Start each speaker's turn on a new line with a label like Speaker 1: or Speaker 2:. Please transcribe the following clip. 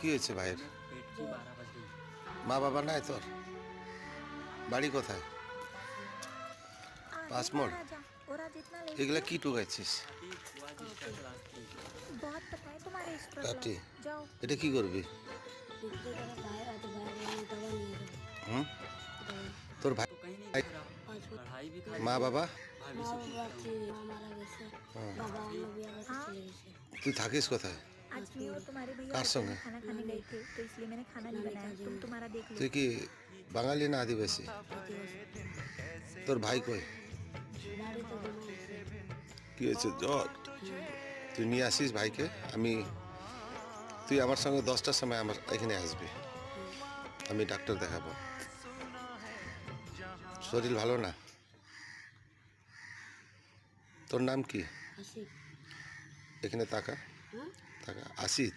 Speaker 1: কি হয়েছে ভাইয়ের?
Speaker 2: पेट की 12 बज गई।
Speaker 1: মা বাবা নাই তোর? বাড়ি কোথায়?
Speaker 3: आगे
Speaker 1: पासमोड़?
Speaker 3: महाराजा और आज इतना लेट
Speaker 1: এগুলা
Speaker 3: क्यों?
Speaker 1: কি টুকাইছিস?
Speaker 2: अभी हुआ जिसका क्लास थी।
Speaker 3: बहुत पता है तुम्हारे एक्स्ट्रा
Speaker 1: टाटी।
Speaker 3: क्लास जाओ।
Speaker 1: এটা কি করবি?
Speaker 4: दूसरी तरफ बाहर आते बाहर जाने दवा नहीं है
Speaker 1: হুম
Speaker 4: दवा
Speaker 1: তোর ভাই
Speaker 2: तो कहीं नहीं दिख रहा। पढ़ाई भी खाली।
Speaker 1: মা বাবা
Speaker 2: भाभी
Speaker 4: माँ
Speaker 2: से पूछ
Speaker 4: बाबा
Speaker 2: रहा हूँ।
Speaker 4: थी हमारा वैसे बाबा हम लोग भी वैसे
Speaker 3: हाँ।
Speaker 4: चले गए
Speaker 1: তুই থাকিস কোথায়?
Speaker 3: आज मैं और तुम्हारे भैया
Speaker 1: कार
Speaker 3: होटल
Speaker 1: संग
Speaker 3: में
Speaker 1: है?
Speaker 3: खाना खाने गए थे तो इसलिए मैंने खाना नहीं बनाया। तुम तुम्हारा देख लो।
Speaker 1: তুই কি বাঙালি না আদিবাসী? তোর ভাই কই?
Speaker 4: गाड़ी तो घुमा
Speaker 1: কি হয়েছে জ্বর? তুই নিয়ে আসিস ভাইকে। তুই আমার সঙ্গে 10টার সময় আমার এখানে আসবি, আমি ডাক্তার দেখাবো। শরীর ভালো না? তোর নাম কি?
Speaker 4: हंसी
Speaker 1: এখানে তাকা
Speaker 4: हाँ
Speaker 1: তাকা আসিত।